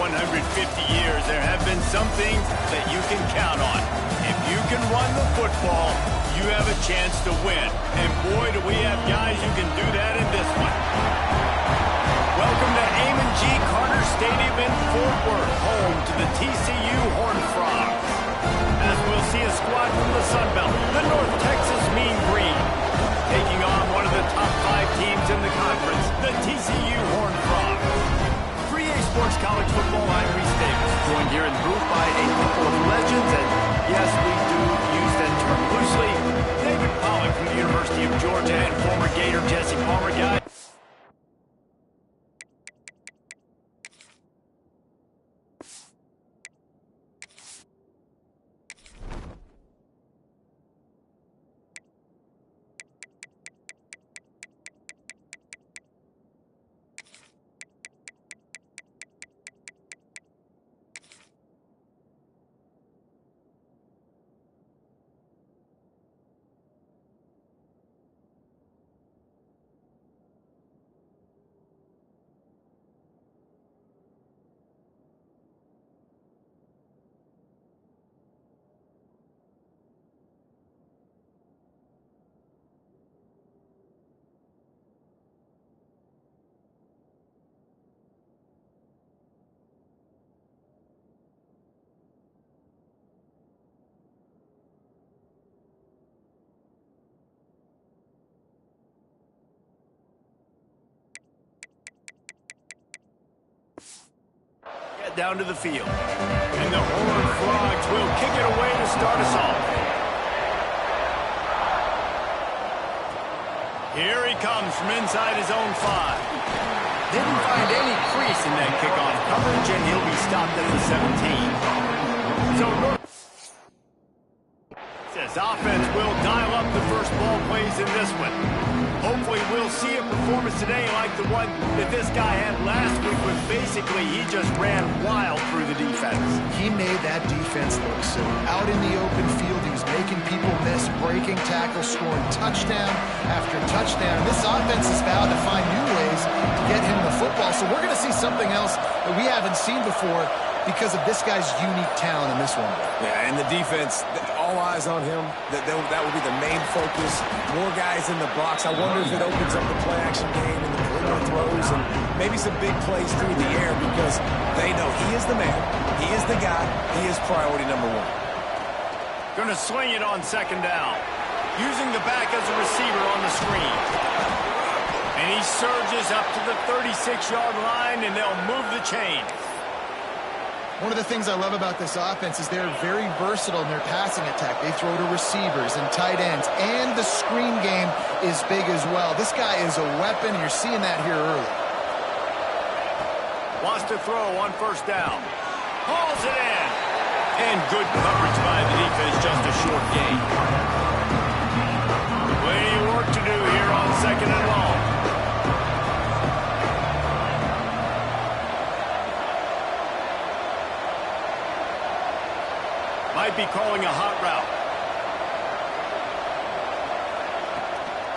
150 years, there have been some things that you can count on. If you can run the football, you have a chance to win. And boy, do we have guys who can do that in this one. Welcome to Amon G. Carter Stadium in Fort Worth, home to the TCU Horned Frogs. As we'll see a squad from the Sun Belt, the North Texas Mean Green, taking on one of the top 5 teams in the conference, the TCU Horned Frogs. For EA Sports College Football, I'm Reese Davis, joined here in the booth by a couple of legends, and yes, we do use that term loosely. David Pollack from the University of Georgia and former Gator Jesse Palmer. Guy. Down to the field. And the Horned Frogs will kick it away to start us off. Here he comes from inside his own 5. Didn't find any crease in that kickoff coverage, and he'll be stopped at the 17. So this offense will dial up the first ball plays in this one. Hopefully we'll see a performance today like the one that this guy had last week, when basically he just ran wild through the defense. He made that defense look silly. Out in the open field, he was making people miss, breaking tackles, scoring touchdown after touchdown. This offense is vowed to find new ways to get him the football. So we're going to see something else that we haven't seen before because of this guy's unique talent in this one. Yeah, and the defense, all eyes on him. That will be the main focus. More guys in the box. I wonder if it opens up the play-action game and the perimeter throws and maybe some big plays through the air, because they know he is the man. He is the guy. He is priority number 1. Going to swing it on second down. Using the back as a receiver on the screen. And he surges up to the 36-yard line, and they'll move the chain. One of the things I love about this offense is they're very versatile in their passing attack. They throw to receivers and tight ends, and the screen game is big as well. This guy is a weapon, and you're seeing that here early. Wants to throw on first down. Hauls it in. And good coverage by the defense, just a short gain. Plenty of work to do here on second and long. Might be calling a hot route.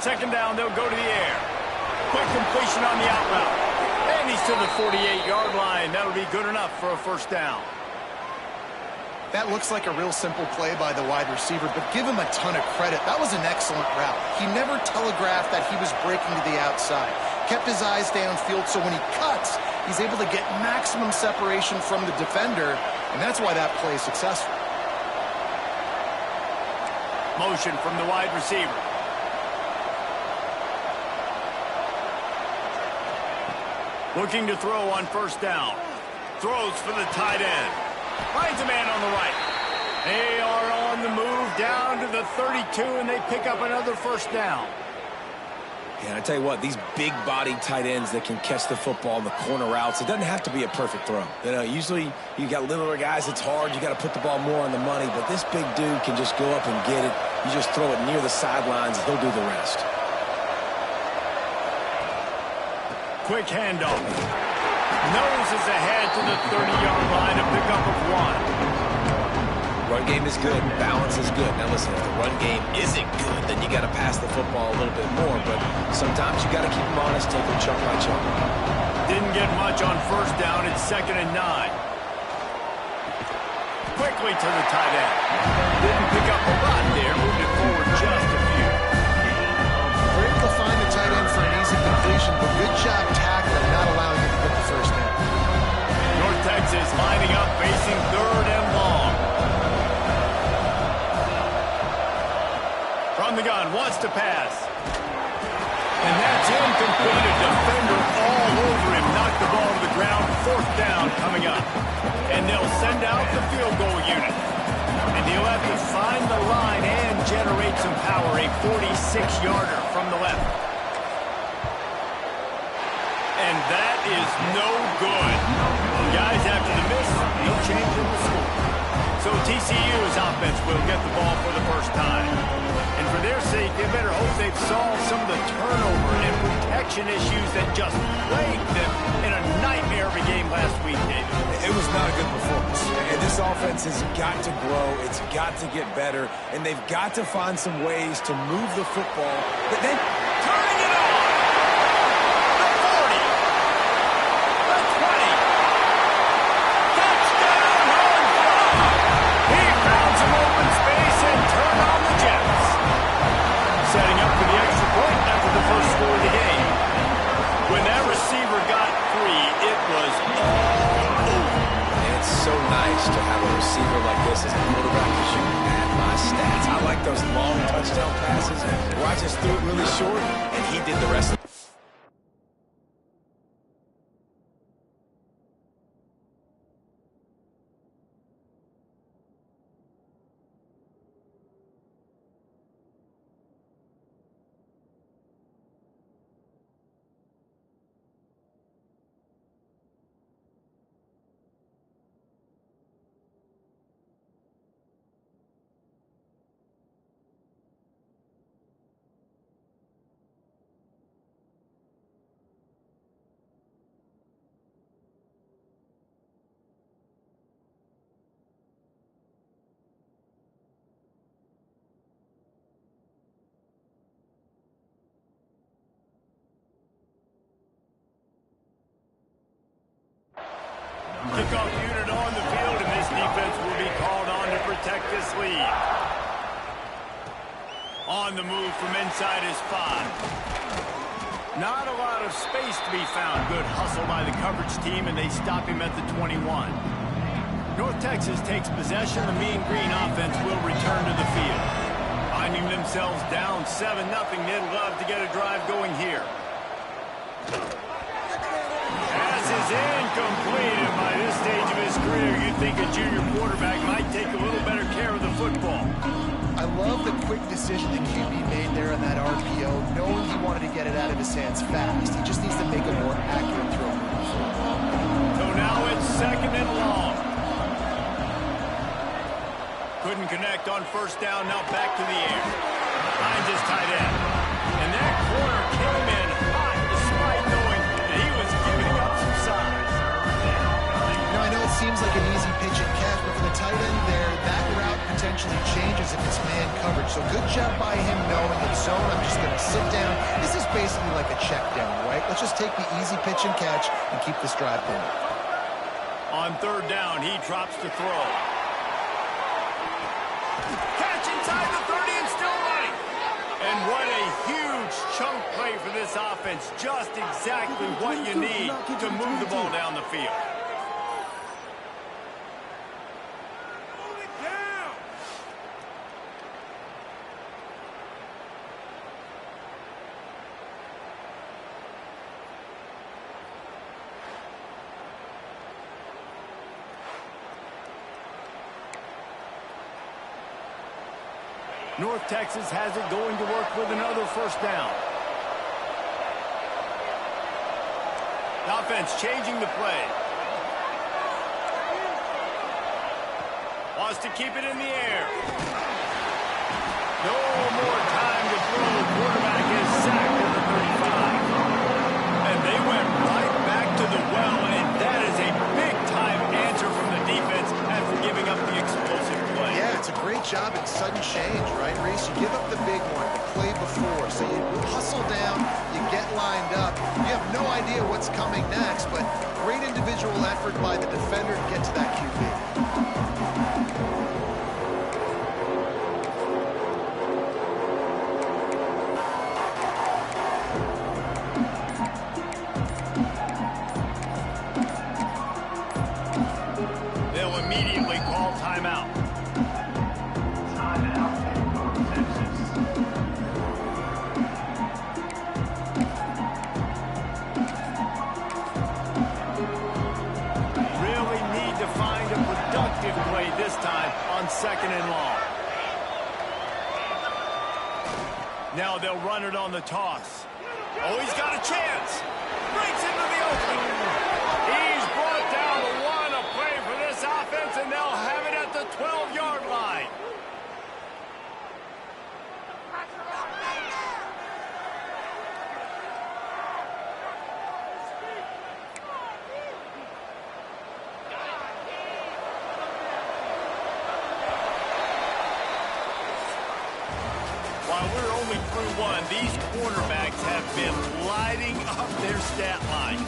Second down, they'll go to the air. Quick completion on the out route. And he's to the 48-yard line. That'll be good enough for a first down. That looks like a real simple play by the wide receiver, but give him a ton of credit. That was an excellent route. He never telegraphed that he was breaking to the outside. Kept his eyes downfield, so when he cuts, he's able to get maximum separation from the defender, and that's why that play is successful. Motion from the wide receiver. Looking to throw on first down. Throws for the tight end. Finds a man on the right. They are on the move down to the 32, and they pick up another first down. Yeah, I tell you what, these big-bodied tight ends that can catch the football in the corner routes, it doesn't have to be a perfect throw. You know, usually you got littler guys, it's hard. You got to put the ball more on the money, but this big dude can just go up and get it. You just throw it near the sidelines, he'll do the rest. Quick handoff. Noses ahead to the 30-yard line, a pickup of 1. Run game is good, balance is good. Now listen, if the run game isn't good, then you got to pass the football a little bit more, but sometimes you got to keep them honest, take them chunk by chunk. Didn't get much on first down. It's 2nd and 9. Quickly to the tight end. Didn't pick up a lot there. Moved it forward just a few. We're able to find the tight end for an easy completion, but good job tackling, not allowing him to get the first down. North Texas lining up, facing 3rd and long. From the gun, wants to pass. And that's incomplete. A defender all over him. Knocked the ball to the ground. 4th down coming up. And they'll send out the field goal unit. And he'll have to find the line and generate some power. A 46-yarder from the left. And that is no good. Guys, after the miss, no change in the score. So TCU's offense will get the ball for the first time. And for their sake, they better hope they've solved some of the turnover and protection issues that just plagued them in a nightmare of a game last week, David. It was not a good performance. And this offense has got to grow. It's got to get better. And they've got to find some ways to move the football. But then turning it on. The 40. The 20. Touchdown, Holland Fly. He found some open space and turned on the Jets. Setting up for the extra point after the first score of the game. When that receiver got free, it was all over. it's so nice to have a receiver like this as a quarterback because you can add my stats. I like those long touchdown passes where I just threw it really short and he did the rest of it. Kickoff unit on the field, and this defense will be called on to protect this lead. On the move from inside his 5. Not a lot of space to be found. Good hustle by the coverage team, and they stop him at the 21. North Texas takes possession. The Mean Green offense will return to the field. Finding themselves down 7-0, they'd love to get a drive going here. Is incomplete, and by this stage of his career, you'd think a junior quarterback might take a little better care of the football. I love the quick decision the QB made there on that RPO, knowing he wanted to get it out of his hands fast. He just needs to make a more accurate throw. So now it's 2nd and long. Couldn't connect on first down, now back to the air. Finds his tight end. And that corner came in hot despite knowing that he was giving up some size. Now, I know it seems like an easy pitch and catch, but for the tight end there, that route potentially changes if it's man coverage. So good job by him knowing it's zone. I'm just going to sit down. This is basically like a check down, right? Let's just take the easy pitch and catch and keep this drive going. On 3rd down, he drops to throw. Catch inside the 30 and still running. And what a huge chunk play for this offense. Just exactly what you need to move the ball down the field. Move it down. North Texas has it going to work with another first down. The offense changing the play. Wants to keep it in the air. No more time to throw. The quarterback is sacked at the 35. And they went right back to the well, and that is a big-time answer from the defense after giving up the explosive play. Yeah, it's a great job at sudden change, right, Reese? You give up the big one, the play before, so you hustle down, you get lined up. You have no idea what's coming next, but great individual effort by the defender to get to that QB. They'll immediately call timeout. Really need to find a productive play this time on 2nd and long. Now they'll run it on the toss. Oh, he's got a chance. Breaks into the open. He's brought down the one, a play for this offense, and they'll have it at the 12-yard line. While we're only through one, these quarterbacks have been lighting up their stat line.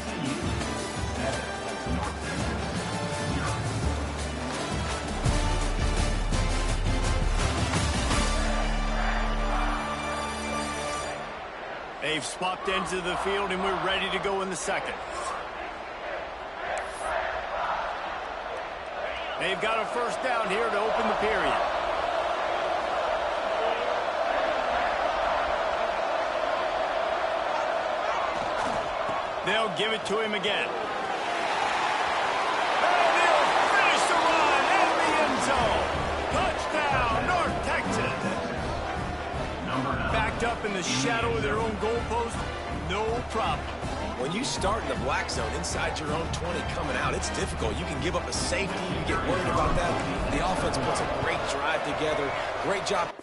They've swapped ends of the field, and we're ready to go in the second. They've got a first down here to open the period. They'll give it to him again. And they'll finish the run in the end zone. Touchdown, North Texas. Backed up in the shadow of their own goalpost, no problem. When you start in the black zone inside your own 20 coming out, it's difficult. You can give up a safety. You get worried about that. The offense puts a great drive together. Great job.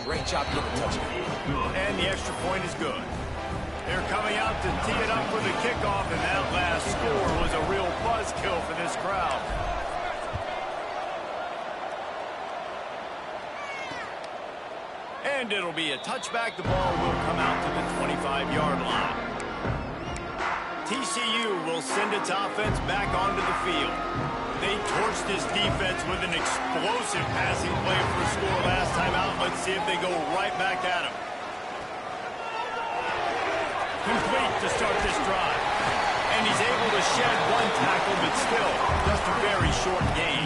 Great job getting the touchdown. And the extra point is good. They're coming out to tee it up for the kickoff, and that last score was a real buzzkill for this crowd. And it'll be a touchback. The ball will come out to the 25-yard line. TCU will send its offense back onto the field. They torched this defense with an explosive passing play for a score last time out. Let's see if they go right back at him. Complete to start this drive. And he's able to shed one tackle, but still just a very short gain.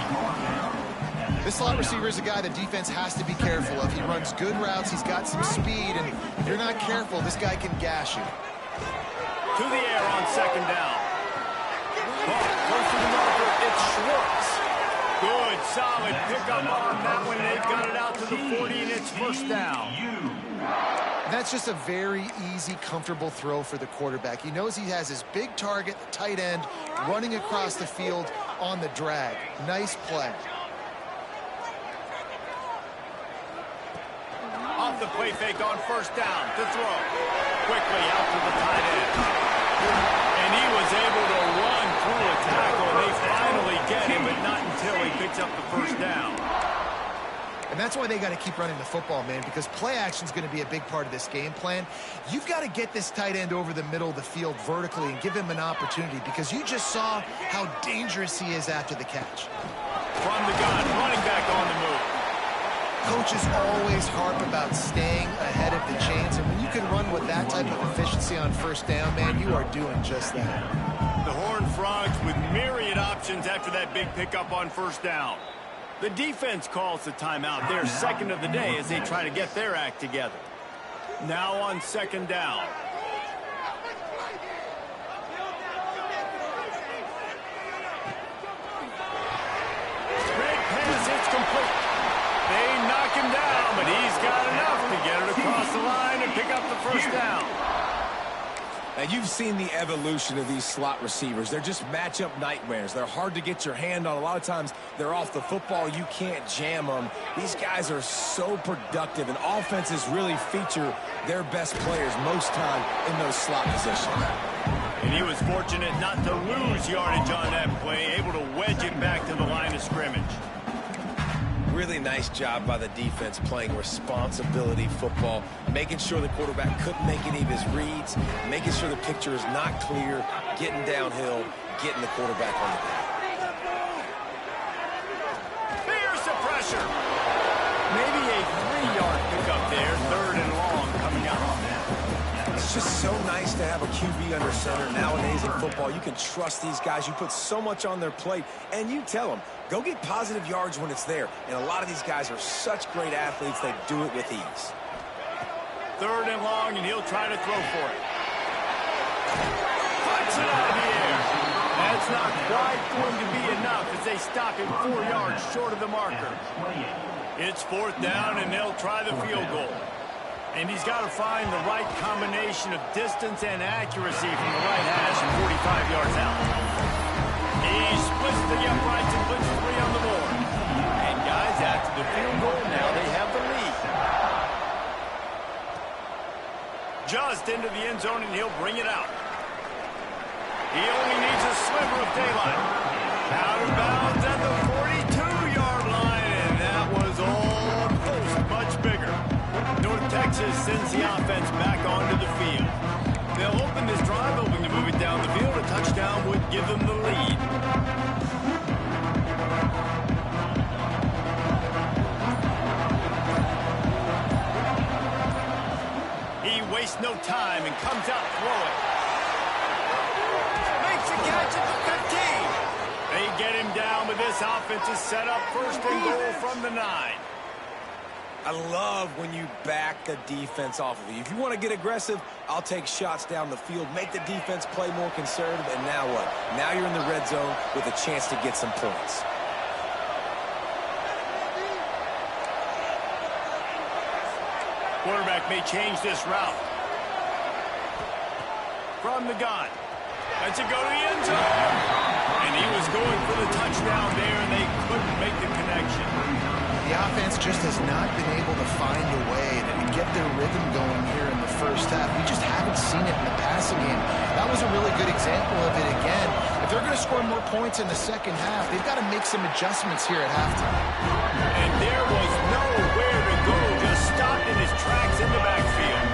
This slot receiver is a guy the defense has to be careful of. He runs good routes, he's got some speed, and if you're not careful, this guy can gash you. To the air on 2nd down. Close to the marker, it's Schwartz. Good, solid pickup on that one. They've got it out to the 40, and it's first down. And that's just a very easy, comfortable throw for the quarterback. He knows he has his big target, the tight end, running across the field on the drag. Nice play. Off the play fake on first down to throw. Quickly out to the tight end. And he was able to run through a tackle. They finally get him, but not until he picks up the first down. And that's why they got to keep running the football, man, because play action is going to be a big part of this game plan. You've got to get this tight end over the middle of the field vertically and give him an opportunity, because you just saw how dangerous he is after the catch. From the gun, running back on the move. Coaches always harp about staying ahead of the chains, and when you can run with that type of efficiency on first down, man, you are doing just that. The Horned Frogs with myriad options after that big pickup on first down. The defense calls the timeout, their second of the day, as they try to get their act together. Now on 2nd down. Great pass, it's complete. They knock him him down, but he's got enough to get it across the line and pick up the first down. And you've seen the evolution of these slot receivers. They're just matchup nightmares. They're hard to get your hand on. A lot of times they're off the football. You can't jam them. These guys are so productive, and offenses really feature their best players most time in those slot positions. And he was fortunate not to lose yardage on that play, able to wedge it back to the line of scrimmage. Really nice job by the defense playing responsibility football, making sure the quarterback couldn't make any of his reads, making sure the picture is not clear, getting downhill, getting the quarterback on the back. Fierce pressure. Maybe a 3-yard pickup there, 3rd and long coming up. It's just so nice to have a QB under center. Nowadays in football, you can trust these guys. You put so much on their plate, and you tell them, go get positive yards when it's there. And a lot of these guys are such great athletes, they do it with ease. 3rd and long, and he'll try to throw for it. Puts it out of the air. That's not quite going to be enough as they stop him 4 yards short of the marker. It's 4th down, and they'll try the field goal. And he's got to find the right combination of distance and accuracy from the right hash and 45 yards out. He splits the uprights and puts 3 on the board. And guys, after the field goal, now they have the lead. Just into the end zone, and he'll bring it out. He only needs a sliver of daylight. Out of bounds at the 42-yard line, and that was almost much bigger. North Texas sends the offense back onto the field. They'll open this drive, hoping to move it down the field. A touchdown would give them the lead. He wastes no time and comes out throwing. Makes a catch at the 15. They get him down, but this offense is set up 1st and goal from the 9. I love when you back the defense off of you. If you want to get aggressive, I'll take shots down the field, make the defense play more conservative, and now what? Now you're in the red zone with a chance to get some points. Quarterback may change this route. From the gun. Lets it go to the end zone. And he was going for the touchdown there, and they couldn't make the connection. The offense just has not been able to find a way to get their rhythm going here in the first half. We just haven't seen it in the passing game. That was a really good example of it again. If they're going to score more points in the second half, they've got to make some adjustments here at halftime. And there was nowhere to go, just stopped in his tracks in the backfield.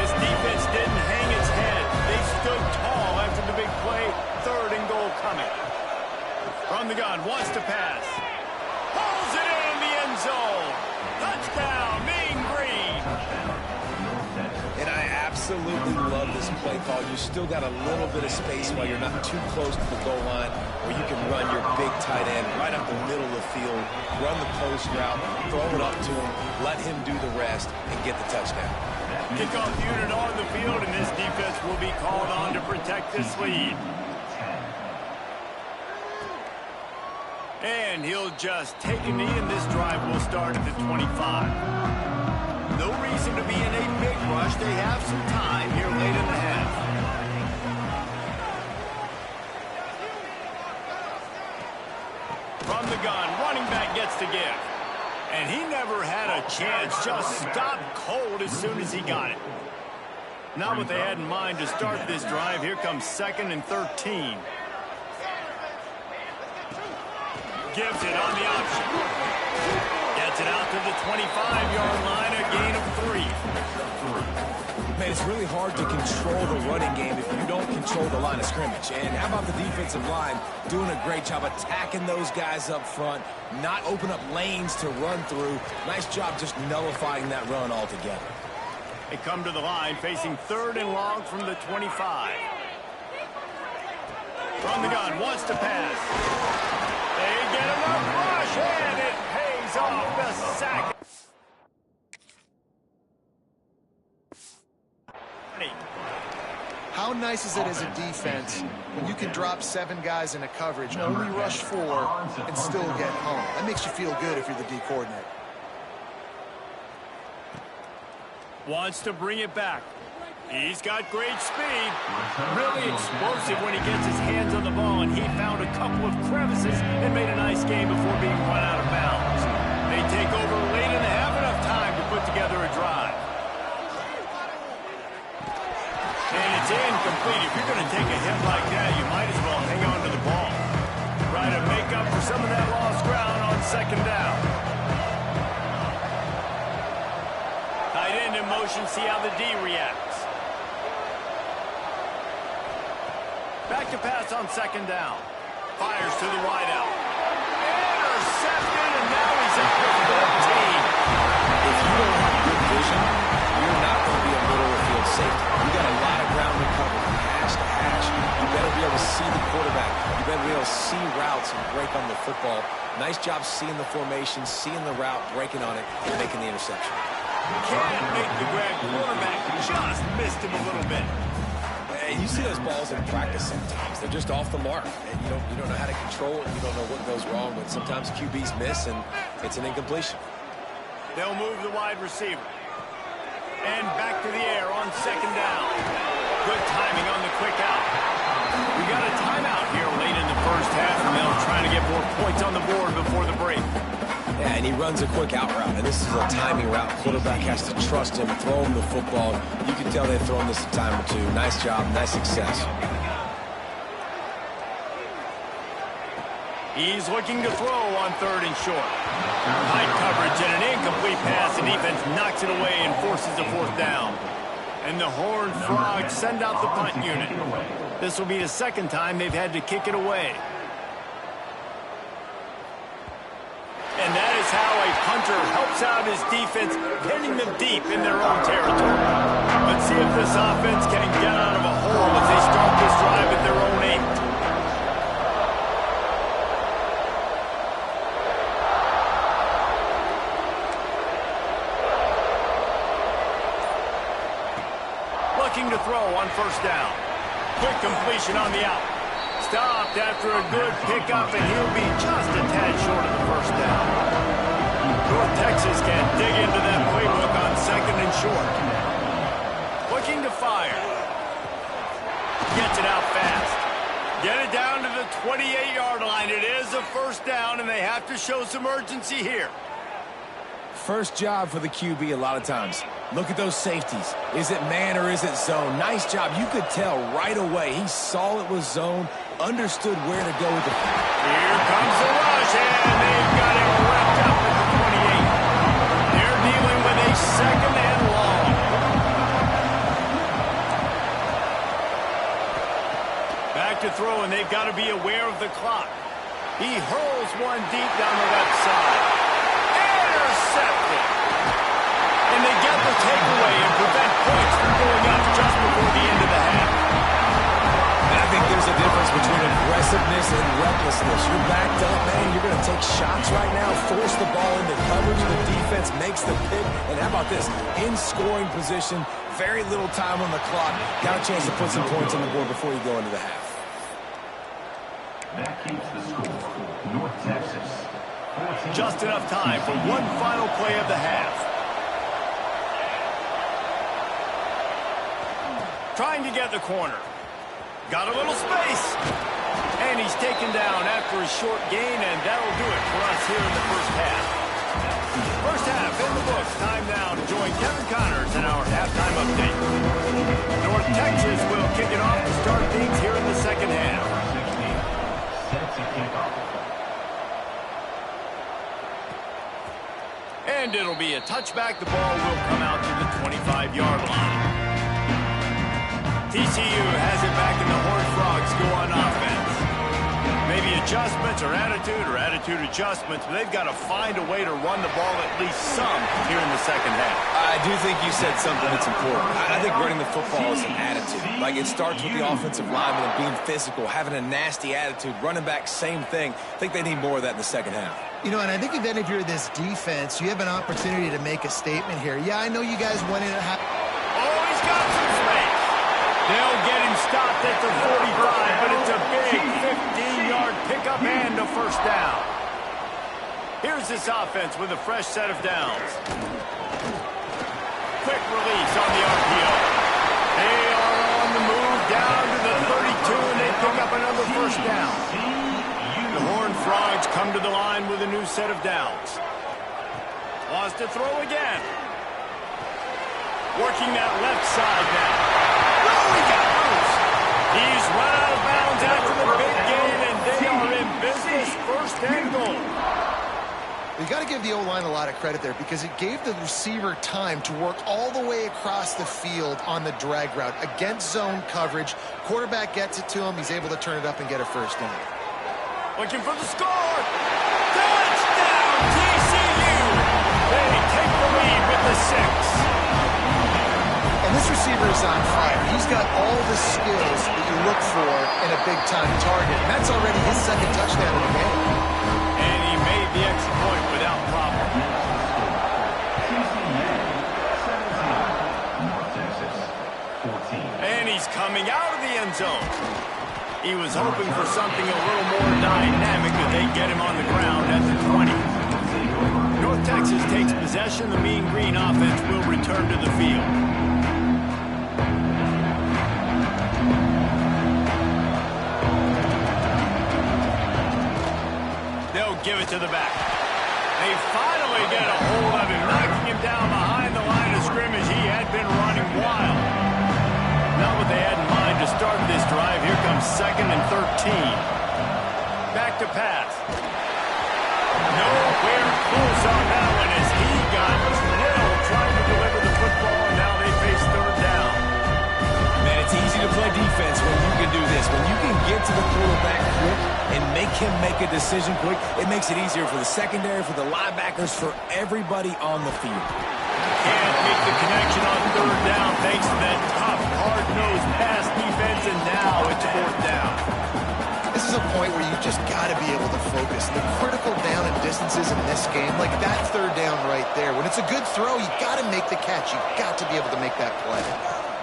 His defense didn't hang its head. They stood tall after the big play. 3rd and goal coming. From the gun, wants to pass. Pulls it in the end zone. Touchdown, Mean Green. And I absolutely love this play call. You still got a little bit of space while you're not too close to the goal line, where you can run your big tight end right up the middle of the field, run the post route, throw it up to him, let him do the rest, and get the touchdown. Kickoff unit on the field, and this defense will be called on to protect this lead. And he'll just take a knee, and this drive will start at the 25. No reason to be in a big rush. They have some time here late in the half. From the gun, running back gets the gift. And he never had a chance, just stopped cold as soon as he got it. Not what they had in mind to start this drive. Here comes 2nd and 13. Gives it on the option. Gets it out to the 25-yard line, a gain of 3. Man, it's really hard to control the running game if you don't control the line of scrimmage. And how about the defensive line doing a great job attacking those guys up front, not open up lanes to run through. Nice job just nullifying that run altogether. They come to the line facing 3rd and long from the 25. From the gun, wants to pass. They get him up rush, and it pays off the sack. How nice is it as a defense when you can drop 7 guys into coverage, only rush 4, and still get home? That makes you feel good if you're the D coordinator. Wants to bring it back. He's got great speed. Really explosive when he gets his hands on the ball, and he found a couple of crevices and made a nice game before being run out of bounds. They take over late and they have enough time to put together a drive. And it's incomplete. If you're going to take a hit like that, you might as well hang on to the ball. Try to make up for some of that lost ground on second down. Tight end in motion, see how the D reacts. Back to pass on second down. Fires to the wideout. Intercepted, and now he's up to 14. If you don't have good vision, you're not going to be a middle of the field safety. You got a lot of ground to cover from hash to hash. You better be able to see the quarterback. You better be able to see routes and break on the football. Nice job seeing the formation, seeing the route, breaking on it, and making the interception. Can't make the grab. Quarterback just missed him a little bit. You see those balls in practice sometimes. They're just off the mark. And you don't know how to control it. You don't know what goes wrong. But sometimes QBs miss, and it's an incompletion. They'll move the wide receiver. And back to the air on second down. Good timing on the quick out. We got a timeout here late in the first half, and they'll try to get more points on the board before the break. Yeah, and he runs a quick out route, and this is a timing route. Quarterback has to trust him, throw him the football. You can tell they've thrown this a time or two. Nice job, nice success. He's looking to throw on third and short. High coverage and an incomplete pass. The defense knocks it away and forces a fourth down. And the Horned Frogs send out the punt unit. This will be the second time they've had to kick it away. And that is how a punter helps out his defense, pinning them deep in their own territory. Let's see if this offense can get out of a hole as they start this drive at their own 8. Looking to throw on first down. Quick completion on the out. Stopped after a good pickup, and he'll be just a tad short of the first down. North Texas can dig into that playbook on second and short. Looking to fire. Gets it out fast. Get it down to the 28-yard line. It is a first down, and they have to show some urgency here. First job for the QB a lot of times. Look at those safeties. Is it man or is it zone? Nice job. You could tell right away. He saw it was zone, understood where to go with the... Here comes the rush, and they've got it wrapped up at the 28. They're dealing with a second and long. Back to throw, and they've got to be aware of the clock. He hurls one deep down the left side. Intercepted. And they get the takeaway and prevent points from going up just before the end of the half. And I think there's a difference between aggressiveness and recklessness. You're backed up, man. You're going to take shots right now, force the ball into coverage. The defense makes the pick. And how about this? In scoring position, very little time on the clock. Got a chance to put some points on the board before you go into the half. That keeps the score. North Texas. Just enough time for one final play of the half. Trying to get the corner. Got a little space. And he's taken down after a short gain, and that'll do it for us here in the first half. First half in the books. Time now to join Kevin Connors in our halftime update. North Texas will kick it off to start things here in the second half. Set to kick off. And it'll be a touchback. The ball will come out to the 25-yard line. TCU has it back, and the Horned Frogs go on offense. Maybe adjustments or attitude adjustments, but they've got to find a way to run the ball at least some here in the second half. I do think you said something that's important. I think running the football is an attitude. Like, it starts with the offensive lineman and being physical, having a nasty attitude. Running back, same thing. I think they need more of that in the second half. You know, and I think if you're this defense, you have an opportunity to make a statement here. Yeah, I know you guys went in at Oh, he's got some space. They'll get him stopped at the 45, but it's a big 15-yard pickup and a first down. Here's this offense with a fresh set of downs. quick release on the RPO. They are on the move down to the 32, and they pick up another first down. The Horned Frogs come to the line with a new set of downs. Wants to throw again. Working that left side now. Oh, he got loose. He's run out of bounds after the big gain, and they are in business. First and goal. You got to give the O-line a lot of credit there because it gave the receiver time to work all the way across the field on the drag route against zone coverage. Quarterback gets it to him. He's able to turn it up and get a first down. Looking for the score. Touchdown, TCU. They take the lead with the 6. And this receiver is on fire. He's got all the skills that you look for in a big-time target. And that's already his second touchdown of the game. And he made the extra point without problem. And he's coming out of the end zone. He was hoping for something a little more dynamic, but they get him on the ground at the 20. North Texas takes possession. The Mean Green offense will return to the field. They'll give it to the back. They finally get a hold of him, knocking him down behind the line of scrimmage. He had been running wild. Not what they had in mind to start this drive. Here comes 2nd and 13. Back to pass. Nowhere close on that one as he got drilled trying to deliver the football, and now they face 3rd down. Man, it's easy to play defense when you can do this. When you can get to the quarterback quick and make him make a decision quick, it makes it easier for the secondary, for the linebackers, for everybody on the field. Can't make the connection on 3rd down thanks to that tough, hard-nosed pass defense, and now it's 4th down. This is a point where you just got to be able to focus. The critical down and distances in this game, like that 3rd down right there. When it's a good throw, you got to make the catch. You got to be able to make that play.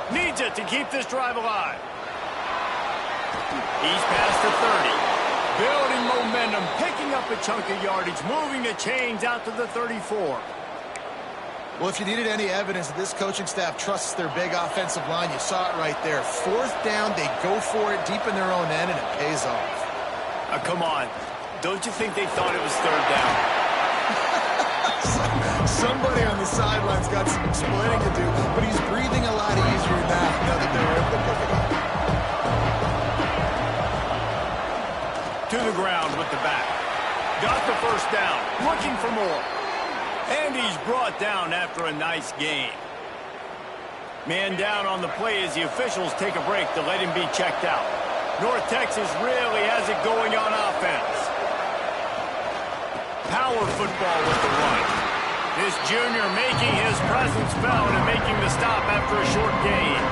Needs it to keep this drive alive. He's past the 30. Building momentum, picking up a chunk of yardage, moving the chains out to the 34. Well, if you needed any evidence that this coaching staff trusts their big offensive line, you saw it right there. 4th down, they go for it deep in their own end, and it pays off. Come on. Don't you think they thought it was 3rd down? Somebody on the sidelines got some explaining to do, but he's breathing a lot easier now that they're able to pick it up. To the ground with the back. Got the first down. Looking for more. And he's brought down after a nice gain. Man down on the play as the officials take a break to let him be checked out. North Texas really has it going on offense. Power football with the run. This junior making his presence felt and making the stop after a short gain.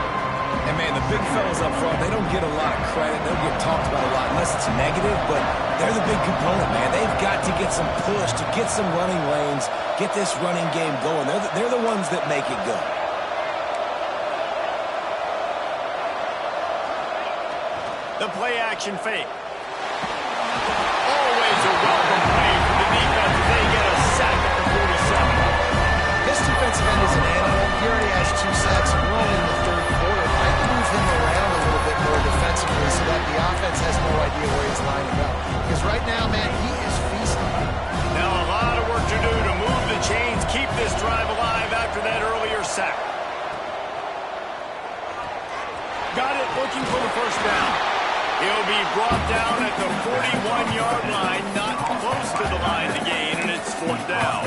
And, man, the big fellas up front, they don't get a lot of credit. They don't get talked about a lot unless it's negative, but they're the big component, man. They've got to get some push, to get some running lanes, get this running game going. They're the ones that make it go. The play-action fake. Always a welcome play for the defense as they get a sack at the 47. This defensive end is an animal. He already has 2 sacks, and we're only in the 3rd quarter. I move him around a little bit more defensively so that the offense has no idea where he's lining up. Because right now, man, he is feasting. Now a lot of work to do to move the chains, keep this drive alive after that earlier sack. Got it, looking for the first down. He'll be brought down at the 41-yard line, not close to the line to gain, and it's 4th down.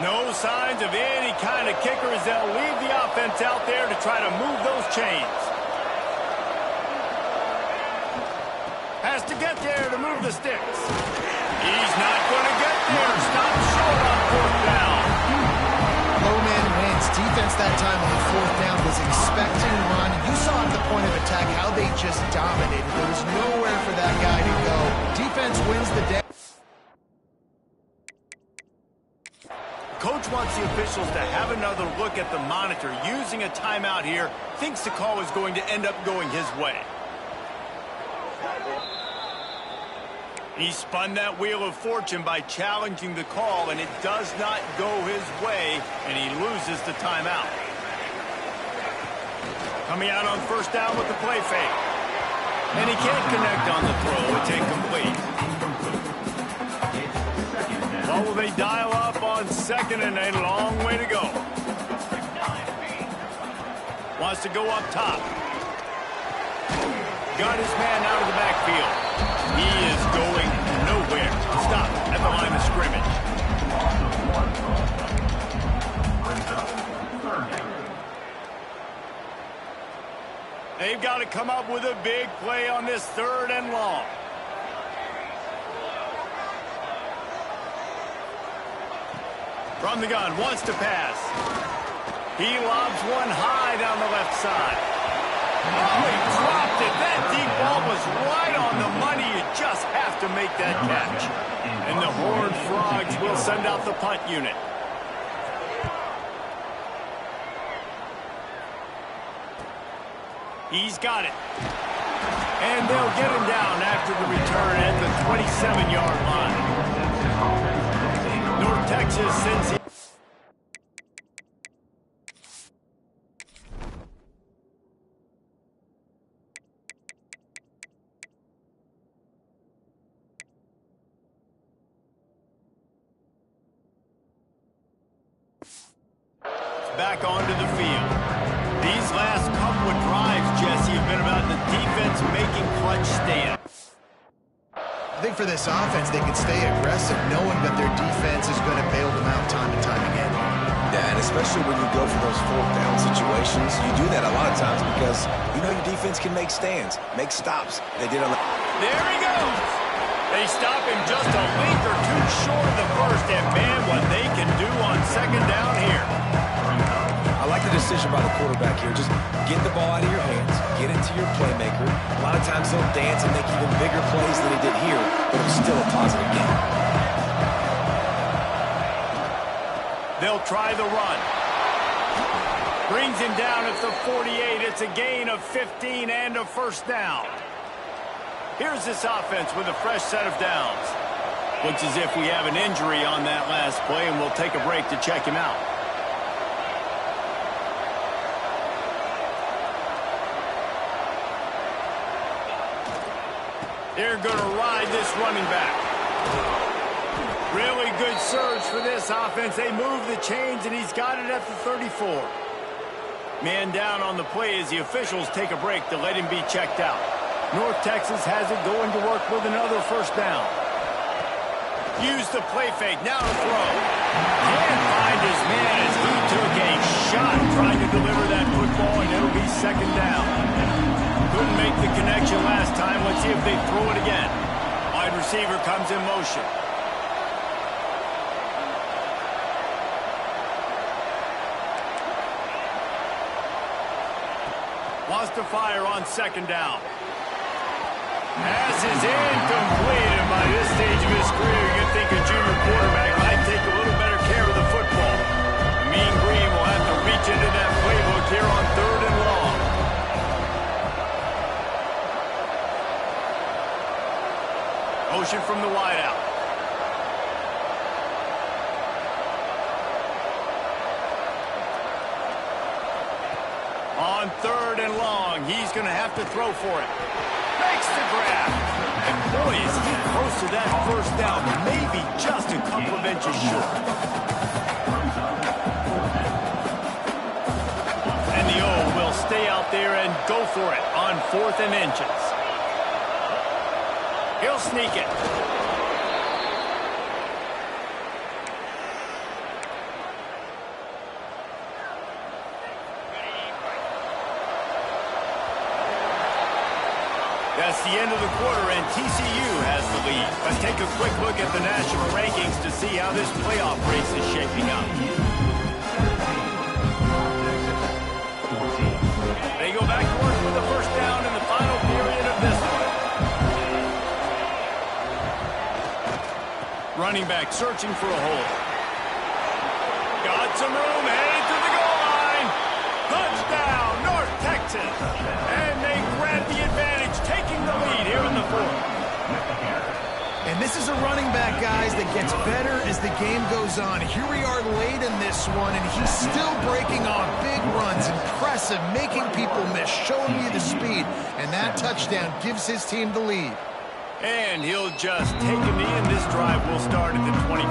No signs of any kind of kicker as they'll leave the offense out there to try to move those chains. Has to get there to move the sticks. He's not going to get there. Stop short on 4th down. Low man wins. Defense that time on the 4th down was expecting run. You saw at the point of attack how they just dominated. There was nowhere for that guy to go. Defense wins the day. Coach wants the officials to have another look at the monitor. Using a timeout here, thinks the call is going to end up going his way. He spun that wheel of fortune by challenging the call, and it does not go his way, and he loses the timeout. Coming out on first down with the play fake. And he can't connect on the throw. It's incomplete. What will they dial up on second, and a long way to go. Wants to go up top. Got his man out of the backfield. He is going nowhere. Stop at the line of scrimmage. They've got to come up with a big play on this 3rd and long. From the gun, wants to pass. He lobs one high down the left side. Oh, he dropped it. That deep ball was right on the money. You just have to make that catch. And the Horned Frogs will send out the punt unit. He's got it. And they'll get him down after the return at the 27-yard line. North Texas sends him. Back onto the field. These last couple of drives, Jesse, have been about the defense making clutch stands. I think for this offense, they can stay aggressive knowing that their defense is going to bail them out time and time again. Yeah, and especially when you go for those 4th down situations, you do that a lot of times because you know your defense can make stands, make stops. They did on the... There he goes. They stop him just a length or two short of the first, and man, what they can do on second down here. I like the decision by the quarterback here. Just get the ball out of your hands, get it to your playmaker. A lot of times they'll dance and make even bigger plays than he did here, but it's still a positive game. They'll try the run. Brings him down at the 48. It's a gain of 15 and a first down. Here's this offense with a fresh set of downs. Looks as if we have an injury on that last play, and we'll take a break to check him out. They're going to ride this running back. Really good surge for this offense. They move the chains, and he's got it at the 34. Man down on the play as the officials take a break to let him be checked out. North Texas has it going to work with another first down. Use the play fake. Now to throw. Can't find his man as he took a shot trying to deliver that football, and it'll be second down. Couldn't make the connection last time. Let's see if they throw it again. Wide receiver comes in motion. Wants to fire on second down. Pass is incomplete, and by this stage of his career, you'd think a junior quarterback might take a little better care of the football. Mean Green will have to reach into that playbook here on 3rd and long. Motion from the wideout. On 3rd and long, he's going to have to throw for it. Makes the grab. And boy, is he close to that first down. Maybe just a couple of inches short. And the O will stay out there and go for it on 4th and inches. He'll sneak it. That's the end of the quarter, and TCU has the lead. Let's take a quick look at the national rankings to see how this playoff race is shaping up. They go back to work with the first down in the final period of this one. Running back searching for a hole. Got some room, headed to the goal line. Touchdown, North Texas. And they grab the advantage, taking the lead here in the And this is a running back, guys, that gets better as the game goes on. Here we are late in this one, and he's still breaking off big runs. Impressive, making people miss, showing you the speed. And that touchdown gives his team the lead. And he'll just take a knee, and this drive will start at the 25.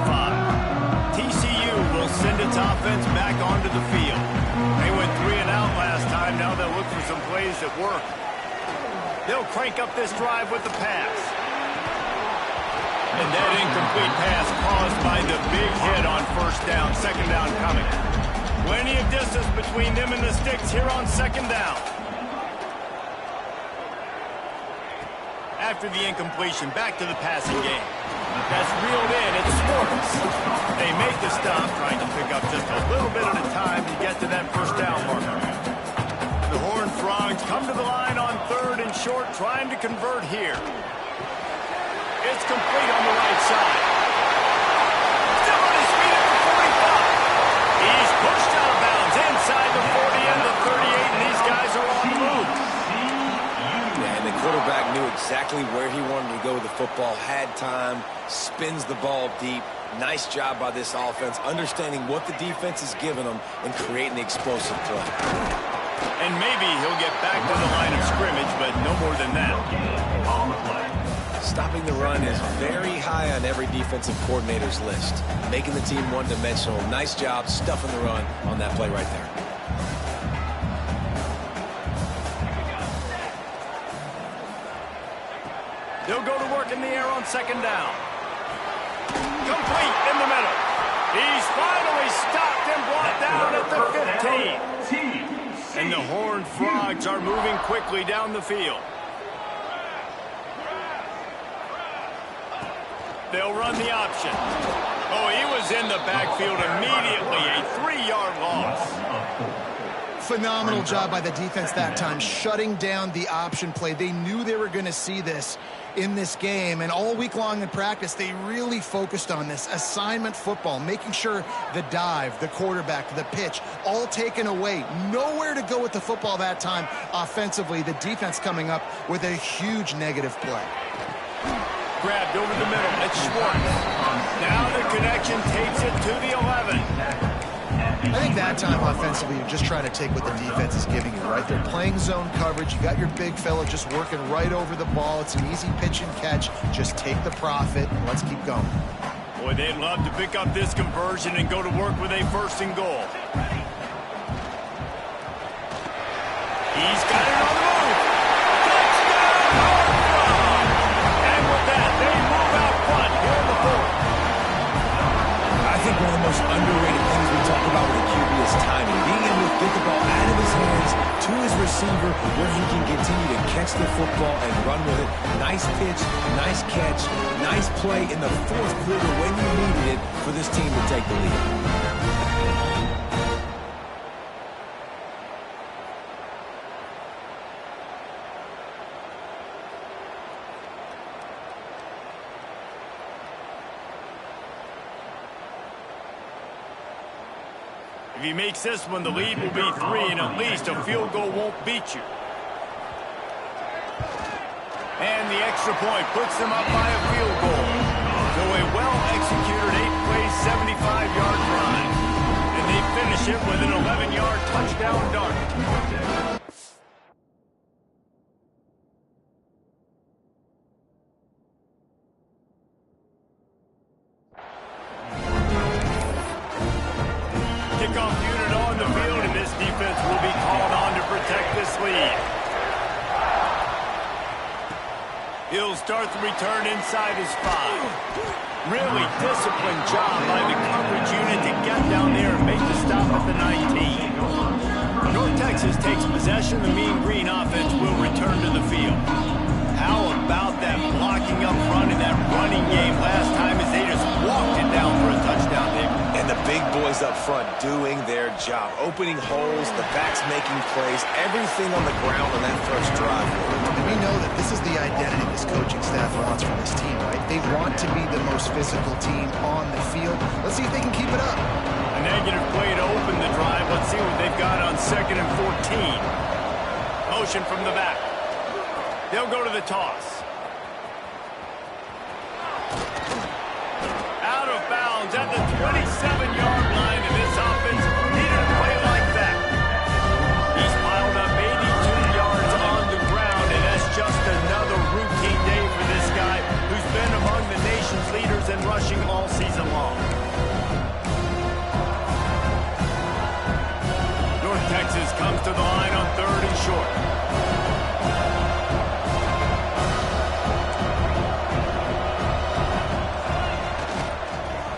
TCU will send its offense back onto the field. They went 3 and out last time. Now they'll look for some plays that work. They'll crank up this drive with the pass. And that incomplete pass caused by the big hit on first down. Second down coming. Plenty of distance between them and the sticks here on second down. After the incompletion, back to the passing game. That's reeled in. It's Sports. They make the stop, trying to pick up just a little bit at a time to get to that first down marker. The Horned Frogs come to the line on 3rd and short, trying to convert here. It's complete on the right side. Still on his feet at the 45. He's pushed out of bounds inside the 40 and the 38, and these guys are on the move. Yeah, and the quarterback knew exactly where he wanted to go with the football, had time, spins the ball deep. Nice job by this offense, understanding what the defense is giving them and creating the explosive play. And maybe he'll get back to the line of scrimmage, but no more than that. On the play. Stopping the run is very high on every defensive coordinator's list. Making the team one-dimensional. Nice job stuffing the run on that play right there. They'll go to work in the air on second down. Complete in the middle. He's finally stopped and brought down at the 15. And the Horned Frogs are moving quickly down the field. They'll run the option. Oh, he was in the backfield immediately. A 3-yard loss. Phenomenal job by the defense that time, shutting down the option play. They knew they were going to see this in this game, and all week long in practice, they really focused on this assignment football, making sure the dive, the quarterback, the pitch, all taken away. Nowhere to go with the football that time offensively. The defense coming up with a huge negative play. Grabbed over the middle. It's Schwartz. Now the connection takes it to the 11. I think that time offensively, you're just trying to take what the defense is giving you, right? They're playing zone coverage. You got your big fella just working right over the ball. It's an easy pitch and catch. Just take the profit and let's keep going. Boy, they'd love to pick up this conversion and go to work with a 1st and goal. He's got it on the move. I think one of the most underrated things we talk about with a QB is timing. Being able to get the ball out of his hands to his receiver where he can continue to catch the football and run with it. Nice pitch, nice catch, nice play in the 4th quarter when you needed it for this team to take the lead. If he makes this one, the lead will be 3, and at least a field goal won't beat you. And the extra point puts them up by a field goal. So a well-executed 8-play, 75-yard drive. And they finish it with an 11-yard touchdown dart. Kickoff unit on the field, and this defense will be called on to protect this lead. He'll start the return inside his 5. Really disciplined job by the coverage unit to get down there and make the stop at the 19. North Texas takes possession. The Mean Green offense will return to the field. How about that blocking up front in that running game last time as they just walked it down for a touchdown, David? And the big boys up front doing their job. Opening holes, the backs making plays, everything on the ground on that first drive. And we know that this is the identity this coaching staff wants from this team, right? They want to be the most physical team on the field. Let's see if they can keep it up. A negative play to open the drive. Let's see what they've got on 2nd and 14. Motion from the back. They'll go to the toss. Out of bounds at the 27-yard line, and this offense needed a play like that. He's piled up 82 yards on the ground, and that's just another routine day for this guy who's been among the nation's leaders in rushing all season long. North Texas comes to the line on 3rd and short.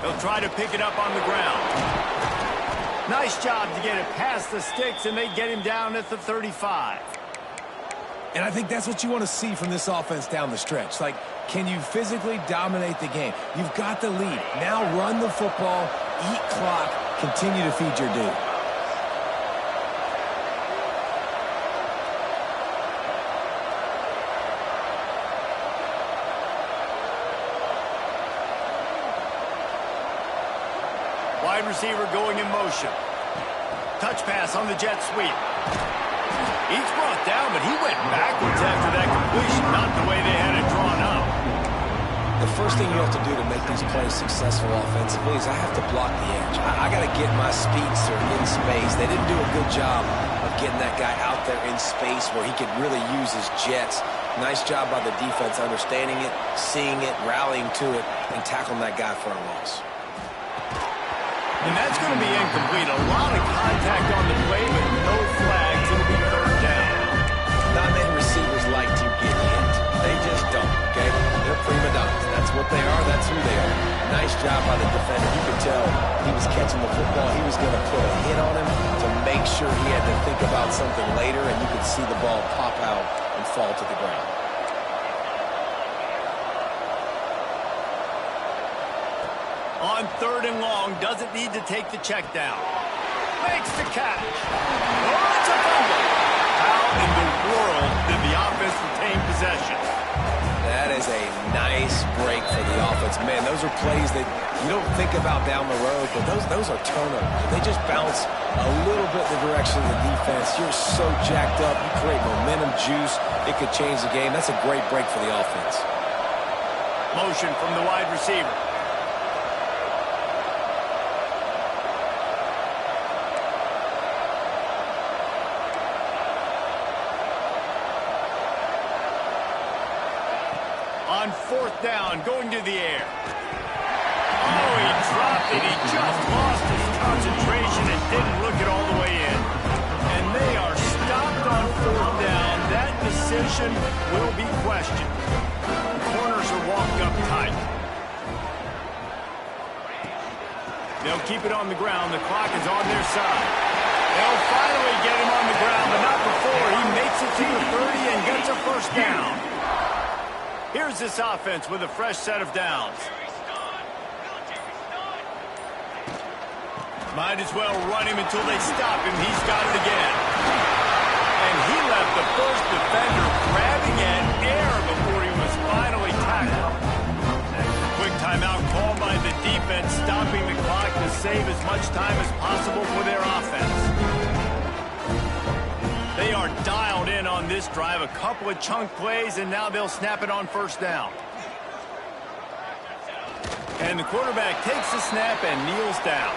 They'll try to pick it up on the ground. Nice job to get it past the sticks, and they get him down at the 35. And I think that's what you want to see from this offense down the stretch. Like, can you physically dominate the game? You've got the lead. Now run the football, eat clock, continue to feed your dude. Wide receiver going in motion. Touch pass on the jet sweep. He's brought down, but he went backwards after that completion, not the way they had it drawn up. The first thing you have to do to make these plays successful offensively is I have to block the edge. I got to get my speedster in space. They didn't do a good job of getting that guy out there in space where he could really use his jets. Nice job by the defense understanding it, seeing it, rallying to it, and tackling that guy for a loss. And that's going to be incomplete. A lot of contact on the play, but no flags. It'll be 3rd down. Not many receivers like to get hit. They just don't, okay? They're prima donnas. That's what they are. That's who they are. Nice job by the defender. You could tell he was catching the football. He was going to put a hit on him to make sure he had to think about something later, and you could see the ball pop out and fall to the ground. On 3rd and long, doesn't need to take the check down. Makes the catch. Oh, it's a fumble. How in the world did the offense retain possession? That is a nice break for the offense. Man, those are plays that you don't think about down the road, but those are turnovers. If they just bounce a little bit in the direction of the defense, you're so jacked up. You create momentum, juice. It could change the game. That's a great break for the offense. Motion from the wide receiver. On 4th down, going to the air. Oh, he dropped it. He just lost his concentration and didn't look it all the way in. And they are stopped on 4th down. That decision will be questioned. The corners are walked up tight. They'll keep it on the ground. The clock is on their side. They'll finally get him on the ground, but not before. He makes it to the 30 and gets a 1st down. Here's this offense with a fresh set of downs. Might as well run him until they stop him. He's got it again. And he left the first defender grabbing at air before he was finally tackled. Quick timeout called by the defense, stopping the clock to save as much time as possible for their offense. They are dialed in on this drive. A couple of chunk plays, and now they'll snap it on 1st down. And the quarterback takes the snap and kneels down.